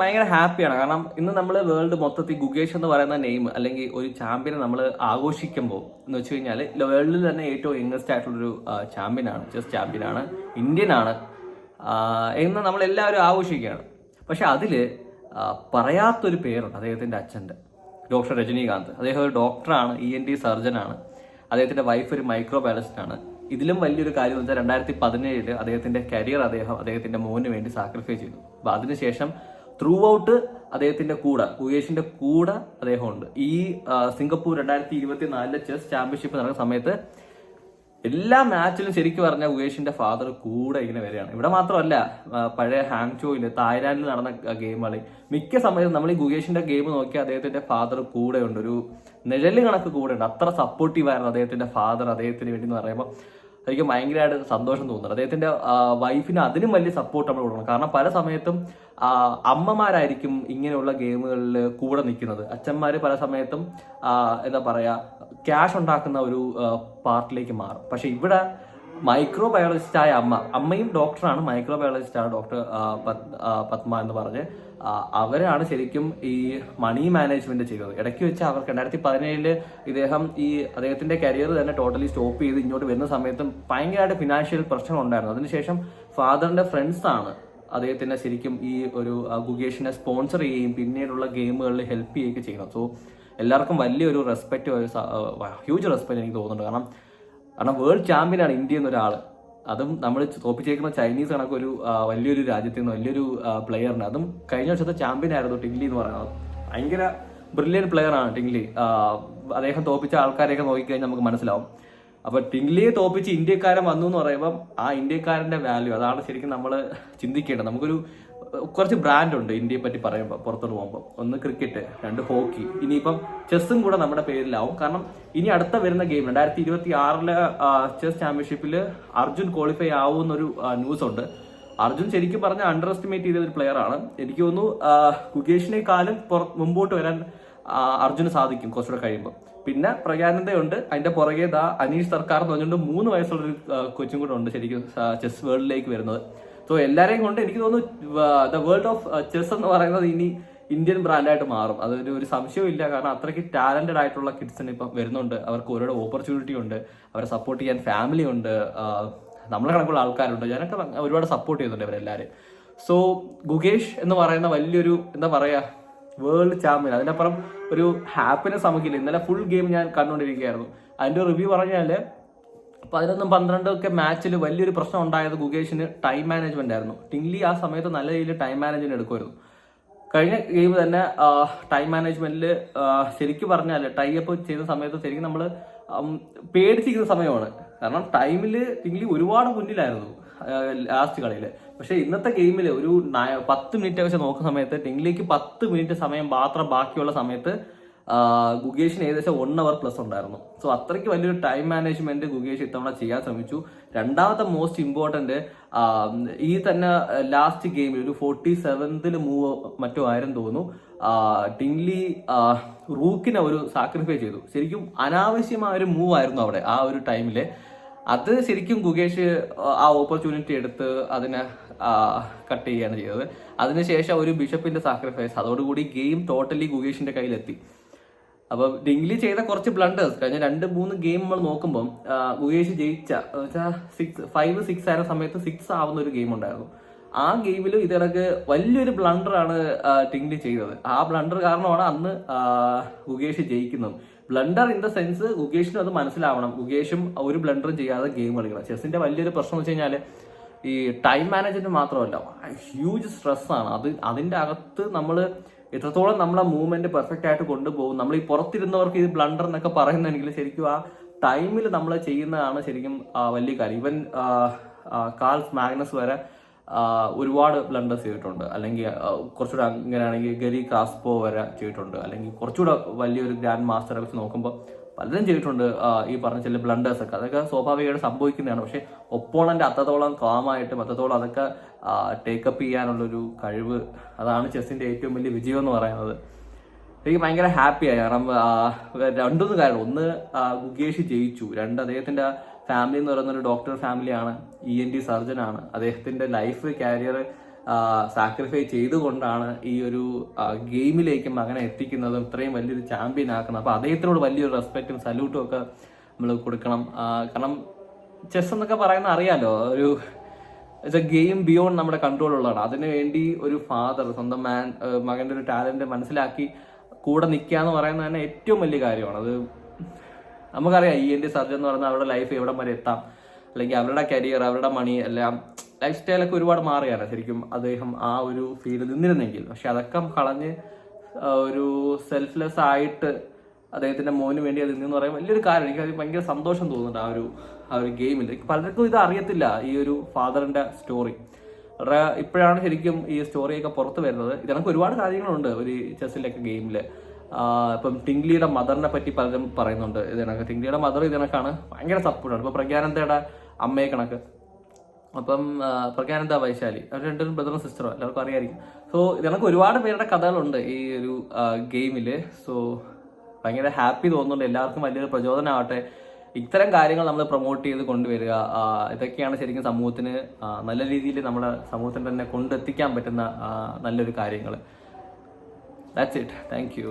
ഭയങ്കര ഹാപ്പിയാണ്. കാരണം ഇന്ന് നമ്മൾ വേൾഡ് മൊത്തത്തിൽ ഗുകേഷ് എന്ന് പറയുന്ന നെയിം അല്ലെങ്കിൽ ഒരു ചാമ്പ്യനെ നമ്മൾ ആഘോഷിക്കുമ്പോൾ എന്ന് വെച്ച് കഴിഞ്ഞാൽ വേൾഡിൽ തന്നെ ഏറ്റവും യങ്ങസ്റ്റ് ആയിട്ടുള്ളൊരു ചാമ്പ്യനാണ്, ചെസ് ചാമ്പ്യനാണ്, ഇന്ത്യൻ ആണ് എന്ന് നമ്മളെല്ലാവരും ആഘോഷിക്കുകയാണ്. പക്ഷെ അതിൽ പറയാത്തൊരു പേരുണ്ട് അദ്ദേഹത്തിൻ്റെ അച്ഛൻ്റെ, ഡോക്ടർ രജനീകാന്ത്. അദ്ദേഹം ഒരു ഡോക്ടറാണ്, ENT സർജനാണ്. അദ്ദേഹത്തിൻ്റെ വൈഫ് ഒരു മൈക്രോബയോളജിസ്റ്റാണ്. ഇതിലും വലിയൊരു കാര്യം എന്ന് വെച്ചാൽ 2017 അദ്ദേഹത്തിൻ്റെ കരിയർ അദ്ദേഹത്തിൻ്റെ മോന് വേണ്ടി സാക്രിഫൈസ് ചെയ്തു. അപ്പോൾ അതിനുശേഷം ത്രൂ ഔട്ട് അദ്ദേഹത്തിന്റെ കൂടെ, ഗുകേഷിന്റെ കൂടെ അദ്ദേഹമുണ്ട്. ഈ സിംഗപ്പൂർ 2024 ചെസ് ചാമ്പ്യൻഷിപ്പ് നടക്കുന്ന സമയത്ത് എല്ലാ മാച്ചിലും ശരിക്കും പറഞ്ഞാൽ ഗുകേഷിന്റെ ഫാദർ കൂടെ ഇങ്ങനെ വരികയാണ്. ഇവിടെ മാത്രമല്ല, പഴയ ഹാങ്ചോയില്, തായ്ലാന്റിൽ നടന്ന ഗെയിമുകളിൽ മിക്ക സമയത്തും നമ്മൾ ഈ ഗുകേഷിന്റെ ഗെയിം നോക്കിയാൽ അദ്ദേഹത്തിന്റെ ഫാദർ കൂടെ ഉണ്ട്, ഒരു നിഴല് കണക്ക് കൂടെ ഉണ്ട്. അത്ര സപ്പോർട്ടീവായിരുന്നു അദ്ദേഹത്തിന്റെ ഫാദർ അദ്ദേഹത്തിന് വേണ്ടി എന്ന് പറയുമ്പോൾ എനിക്ക് ഭയങ്കരമായിട്ട് സന്തോഷം തോന്നുന്നുണ്ട്. അദ്ദേഹത്തിന്റെ വൈഫിന് അതിനും വലിയ സപ്പോർട്ട് നമ്മൾ കൊടുക്കണം. കാരണം പല സമയത്തും അമ്മമാരായിരിക്കും ഇങ്ങനെയുള്ള ഗെയിമുകളിൽ കൂടെ നിൽക്കുന്നത്. അച്ഛന്മാര് പല സമയത്തും എന്താ പറയാ, ക്യാഷ് ഉണ്ടാക്കുന്ന ഒരു പാർട്ടിലേക്ക് മാറും. പക്ഷെ ഇവിടെ മൈക്രോബയോളജിസ്റ്റായ അമ്മയും ഡോക്ടറാണ്, മൈക്രോബയോളജിസ്റ്റാണ് ഡോക്ടർ പത്മ എന്ന് പറഞ്ഞ് അവരാണ് ശരിക്കും ഈ മണി മാനേജ്മെന്റ് ചെയ്തത്. ഇടയ്ക്ക് വെച്ച് അവർക്ക് 2017 ഇദ്ദേഹം അദ്ദേഹത്തിന്റെ കരിയർ തന്നെ ടോട്ടലി സ്റ്റോപ്പ് ചെയ്ത് ഇങ്ങോട്ട് വരുന്ന സമയത്തും ഭയങ്കരമായിട്ട് ഫിനാൻഷ്യൽ പ്രശ്നം ഉണ്ടായിരുന്നു. അതിനുശേഷം ഫാദറിന്റെ ഫ്രണ്ട്സ് ആണ് അദ്ദേഹത്തിന്റെ ശരിക്കും ഈ ഒരു ഗുകേഷിനെ സ്പോൺസർ ചെയ്യുകയും പിന്നീടുള്ള ഗെയിമുകളിൽ ഹെൽപ്പ് ചെയ്യുകയൊക്കെ ചെയ്യുന്നത്. സോ എല്ലാവർക്കും വലിയൊരു റെസ്പെക്ട്, ഹ്യൂജ് റെസ്പെക്ട് എനിക്ക് തോന്നുന്നുണ്ട്. കാരണം വേൾഡ് ചാമ്പ്യനാണ് ഇന്ത്യ എന്നൊരാൾ, അതും നമ്മൾ തോപ്പിച്ചേക്കുന്ന ചൈനീസ് കണക്കൊരു വലിയൊരു രാജ്യത്തിൽ നിന്ന് വലിയൊരു പ്ലെയറിന്, അതും കഴിഞ്ഞ വർഷത്തെ ചാമ്പ്യൻ ആയിരുന്നു ടിങ്ലി എന്ന് പറയുന്നത്. ഭയങ്കര ബ്രില്യൻ പ്ലെയർ ആണ് ടിങ്ലി. അദ്ദേഹം തോപ്പിച്ച ആൾക്കാരെയൊക്കെ നോക്കിക്കഴിഞ്ഞാൽ നമുക്ക് മനസ്സിലാവും. അപ്പൊ ടിങ്ലിയെ തോപ്പിച്ച് ഇന്ത്യക്കാരൻ വന്നു എന്ന് പറയുമ്പം ആ ഇന്ത്യക്കാരന്റെ വാല്യൂ, അതാണ് ശരിക്കും നമ്മൾ ചിന്തിക്കേണ്ടത്. നമുക്കൊരു കുറച്ച് ബ്രാൻഡ് ഉണ്ട് ഇന്ത്യയെ പറ്റി പറയുമ്പോൾ, പുറത്തോട്ട് പോകുമ്പോൾ. ഒന്ന് ക്രിക്കറ്റ്, 2 ഹോക്കി, ഇനിയിപ്പം ചെസ്സും കൂടെ നമ്മുടെ പേരിലാവും. കാരണം ഇനി അടുത്ത വരുന്ന ഗെയിം 2026 ചെസ് ചാമ്പ്യൻഷിപ്പിൽ അർജുൻ ക്വാളിഫൈ ആവുമെന്നൊരു ന്യൂസ് ഉണ്ട്. അർജുൻ ശരിക്കും പറഞ്ഞ അണ്ടർ എസ്റ്റിമേറ്റ് ചെയ്ത ഒരു പ്ലെയർ ആണ്. എനിക്ക് തോന്നുന്നു ഗുകേഷിനേക്കാളും മുമ്പോട്ട് വരാൻ അർജുന് സാധിക്കും കുറച്ചുകൂടെ കഴിയുമ്പോൾ. പിന്നെ പ്രജ്ഞാനന്ദയുണ്ട്, അതിന്റെ പുറകെ അനീഷ് സർക്കാർ എന്ന് പറഞ്ഞുകൊണ്ട് 3 വയസ്സുള്ളൊരു കൊച്ചും കൂടെ ഉണ്ട് ശരിക്കും ചെസ് വേൾഡിലേക്ക് വരുന്നത്. സോ എല്ലാവരെയും കൊണ്ട് എനിക്ക് തോന്നുന്നു ദ വേൾഡ് ഓഫ് ചെസ് എന്ന് പറയുന്നത് ഇനി ഇന്ത്യൻ ബ്രാൻഡായിട്ട് മാറും. ഒരു സംശയവും ഇല്ല. കാരണം അത്രയ്ക്ക് ടാലന്റഡ് ആയിട്ടുള്ള കിഡ്സിന് ഇപ്പം വരുന്നുണ്ട്. അവർക്ക് ഓരോ ഓപ്പർച്യൂണിറ്റി ഉണ്ട്, അവരെ സപ്പോർട്ട് ചെയ്യാൻ ഫാമിലി ഉണ്ട്, നമ്മളെ കണക്കുള്ള ആൾക്കാരുണ്ട്. ഞാനൊക്കെ ഒരുപാട് സപ്പോർട്ട് ചെയ്യുന്നുണ്ട് ഇവരെല്ലാവരും. സോ ഗുകേഷ് എന്ന് പറയുന്ന വലിയൊരു എന്താ പറയാ വേൾഡ് ചാമ്പ്യൻ, അതിനപ്പുറം ഒരു ഹാപ്പിനെസ് നമുക്കില്ല. ഇന്നലെ ഫുൾ ഗെയിം ഞാൻ കണ്ടുകൊണ്ടിരിക്കുകയായിരുന്നു. അതിന്റെ റിവ്യൂ പറഞ്ഞാൽ 11-12 ഒക്കെ മാച്ചിൽ വലിയൊരു പ്രശ്നം ഉണ്ടായത് ഗുകേഷിന് ടൈം മാനേജ്മെന്റ് ആയിരുന്നു. ടിങ്ലി ആ സമയത്ത് നല്ല രീതിയിൽ ടൈം മാനേജ്മെന്റ് എടുക്കുമായിരുന്നു. കഴിഞ്ഞ ഗെയിം തന്നെ ടൈം മാനേജ്മെന്റിൽ ശരിക്കും പറഞ്ഞാൽ ടൈ അപ്പ് ചെയ്ത സമയത്ത് ശരിക്കും നമ്മൾ പേടിച്ചിരിക്കുന്ന സമയമാണ്. കാരണം ടൈമിൽ ടിങ്ലി ഒരുപാട് മുന്നിലായിരുന്നു ലാസ്റ്റ് കളിയിൽ. പക്ഷെ ഇന്നത്തെ ഗെയിമിൽ ഒരു 10 മിനിറ്റ് വെച്ച് നോക്കുന്ന സമയത്ത് ടിങ്ലിക്ക് 10 മിനിറ്റ് സമയം മാത്രം ബാക്കിയുള്ള സമയത്ത് ഗുകേഷിന് ഏകദേശം 1 hour പ്ലസ് ഉണ്ടായിരുന്നു. സോ അത്രയ്ക്ക് വലിയൊരു ടൈം മാനേജ്മെന്റ് ഗുകേഷ് ഇത്തവണ ചെയ്യാൻ ശ്രമിച്ചു. രണ്ടാമത്തെ മോസ്റ്റ് ഇമ്പോർട്ടന്റ് ഈ തന്നെ ലാസ്റ്റ് ഗെയിമിൽ ഒരു 47th മൂവ് മറ്റോ ആയിരുന്നു തോന്നുന്നു, ടിങ്ലി റൂക്കിനെ ഒരു സാക്രിഫൈസ് ചെയ്തു. ശരിക്കും അനാവശ്യമായ ഒരു മൂവ് ആയിരുന്നു അവിടെ ആ ഒരു ടൈമില്. അത് ശരിക്കും ഗുകേഷ് ആ ഓപ്പർച്യൂണിറ്റി എടുത്ത് അതിനെ കട്ട് ചെയ്യുകയാണ് ചെയ്തത്. അതിനുശേഷം ഒരു ബിഷപ്പിന്റെ സാക്രിഫൈസ്, അതോടുകൂടി ഗെയിം ടോട്ടലി ഗുകേഷിന്റെ കയ്യിലെത്തി. അപ്പൊ ടിങ്ലി ചെയ്ത കുറച്ച് ബ്ലണ്ടേഴ്സ് കഴിഞ്ഞ 2-3 ഗെയിം നമ്മൾ നോക്കുമ്പോൾ ഗുകേഷ് ജയിച്ച 5-6 ആയ സമയത്ത് 6 ആവുന്ന ഒരു ഗെയിം ഉണ്ടായിരുന്നു. ആ ഗെയിമിൽ ഇതിനൊക്കെ വലിയൊരു ബ്ലണ്ടറാണ് ടിങ്ലി ചെയ്തത്. ആ ബ്ലണ്ടർ കാരണമാണ് അന്ന് ഗുകേഷ് ജയിക്കുന്നത്. ബ്ലണ്ടർ ഇൻ ദ സെൻസ് ഗുകേഷിനും അത് മനസ്സിലാവണം. ഗുകേഷും ഒരു ബ്ലണ്ടറും ചെയ്യാതെ ഗെയിം കളിക്കണം. ചെസ്സിന്റെ വലിയൊരു പ്രശ്നം എന്ന് വെച്ച് കഴിഞ്ഞാൽ ഈ ടൈം മാനേജ്മെന്റ് മാത്രമല്ല, ഹ്യൂജ് സ്ട്രെസ്സാണ്. അതിന്റെ അകത്ത് നമ്മൾ എത്രത്തോളം നമ്മളെ മൂവ്മെന്റ് പെർഫെക്റ്റ് ആയിട്ട് കൊണ്ടുപോകും. നമ്മൾ ഈ പുറത്തിരുന്നവർക്ക് ഇത് ബ്ലണ്ടർ എന്നൊക്കെ പറയുന്നെങ്കിൽ ശരിക്കും ആ ടൈമിൽ നമ്മൾ ചെയ്യുന്നതാണ് ശരിക്കും വലിയ കാര്യം. ഈവൻ കാൾസ് മാഗ്നസ് വരെ ഒരുപാട് ബ്ലണ്ടേഴ്സ് ചെയ്തിട്ടുണ്ട്. അല്ലെങ്കിൽ കുറച്ചുകൂടെ ഇങ്ങനെയാണെങ്കിൽ ഗരി കാസ്പോ വരെ ചെയ്തിട്ടുണ്ട്. അല്ലെങ്കിൽ കുറച്ചുകൂടെ വലിയൊരു ഗ്രാൻഡ് മാസ്റ്ററെ വെച്ച് നോക്കുമ്പോൾ പലരും ചെയ്തിട്ടുണ്ട് ഈ പറഞ്ഞ ചില ബ്ലണ്ടേഴ്സ് ഒക്കെ. അതൊക്കെ സ്വാഭാവികമായിട്ട് സംഭവിക്കുന്നതാണ്. പക്ഷെ ഒപ്പോണന്റ് അത്രത്തോളം കാമായിട്ടും അത്രത്തോളം അതൊക്കെ ടേക്കപ്പ് ചെയ്യാനുള്ളൊരു കഴിവ്, അതാണ് ചെസ്സിന്റെ ഏറ്റവും വലിയ വിജയം എന്ന് പറയുന്നത്. എനിക്ക് ഭയങ്കര ഹാപ്പിയായി. കാരണം 2 കാര്യം. ഒന്ന്, ഗുകേഷ് ജയിച്ചു. 2, അദ്ദേഹത്തിന്റെ ഫാമിലി എന്ന് പറയുന്ന ഒരു ഡോക്ടർ ഫാമിലിയാണ്, ENT സർജനാണ്. അദ്ദേഹത്തിന്റെ ലൈഫ് കാരിയർ സാക്രിഫൈസ് ചെയ്തുകൊണ്ടാണ് ഈ ഒരു ഗെയിമിലേക്ക് മകനെ എത്തിക്കുന്നതും ഇത്രയും വലിയൊരു ചാമ്പ്യൻ ആക്കുന്നത്. അപ്പോൾ അദ്ദേഹത്തിനോട് വലിയൊരു റെസ്പെക്റ്റും സല്യൂട്ടും ഒക്കെ നമ്മൾ കൊടുക്കണം. കാരണം ചെസ് എന്നൊക്കെ പറയുന്ന അറിയാലോ, ഒരു ഇറ്റ്സ് എ ഗെയിം ബിയോണ്ട് നമ്മുടെ കൺട്രോൾ ഉള്ളതാണ്. അതിനു വേണ്ടി ഒരു ഫാദർ സ്വന്തം മകന്റെ ഒരു ടാലന്റ് മനസ്സിലാക്കി കൂടെ നിൽക്കുക എന്ന് പറയുന്നത് തന്നെ ഏറ്റവും വലിയ കാര്യമാണ്. അത് നമുക്കറിയാം, ENT സർജൻ എന്ന് പറയുന്നത് അവരുടെ ലൈഫ് എവിടെ വരെ എത്താം, അല്ലെങ്കിൽ അവരുടെ കരിയർ, അവരുടെ മണി എല്ലാം ലൈഫ് സ്റ്റൈലൊക്കെ ഒരുപാട് മാറിയാണ് ശരിക്കും അദ്ദേഹം ആ ഒരു ഫീൽഡിൽ നിന്നിരുന്നെങ്കിൽ. പക്ഷെ അതൊക്കെ കളഞ്ഞ് ഒരു സെൽഫ്ലെസ് ആയിട്ട് അദ്ദേഹത്തിന്റെ മോന് വേണ്ടി അത് നിന്നെന്ന് പറയുമ്പോൾ വലിയൊരു കാര്യം. എനിക്ക് ഭയങ്കര സന്തോഷം തോന്നുന്നുണ്ട് ആ ഒരു ഗെയിമിൽ. പലർക്കും ഇത് അറിയത്തില്ല, ഈ ഒരു ഫാദറിന്റെ സ്റ്റോറി. വളരെ ഇപ്പോഴാണ് ശരിക്കും ഈ സ്റ്റോറിയൊക്കെ പുറത്ത് വരുന്നത്. ഇതിനൊക്കെ ഒരുപാട് കാര്യങ്ങളുണ്ട് ഒരു ചെസ്സിലൊക്കെ ഗെയിമില്. ഇപ്പം ടിംഗ്ലിയുടെ മദറിനെ പറ്റി പലരും പറയുന്നുണ്ട്. ഇതിനൊക്കെ ടിംഗ്ലിയുടെ മദർ ഇതിനൊക്കെയാണ് ഭയങ്കര സപ്പോർട്ടാണ്. ഇപ്പൊ പ്രഗ്യാനന്ദയുടെ അമ്മയെ കണക്ക്. അപ്പം പ്രഗ്യാനന്ദ വൈശാലി അവർ രണ്ടുപേരും ബ്രദറും സിസ്റ്ററും എല്ലാവർക്കും അറിയായിരിക്കും. സോ ഇതിനൊക്കെ ഒരുപാട് പേരുടെ കഥകളുണ്ട് ഈ ഒരു ഗെയിമില്. സോ ഭയങ്കര ഹാപ്പി തോന്നുന്നുണ്ട്. എല്ലാവർക്കും വലിയൊരു പ്രചോദനമാവട്ടെ. ഇത്തരം കാര്യങ്ങൾ നമ്മൾ പ്രൊമോട്ട് ചെയ്ത് കൊണ്ടുവരിക. ഇതൊക്കെയാണ് ശരിക്കും സമൂഹത്തിന് നല്ല രീതിയിൽ നമ്മുടെ സമൂഹത്തിന് തന്നെ കൊണ്ടെത്തിക്കാൻ പറ്റുന്ന നല്ലൊരു കാര്യങ്ങൾ. That's it. Thank you.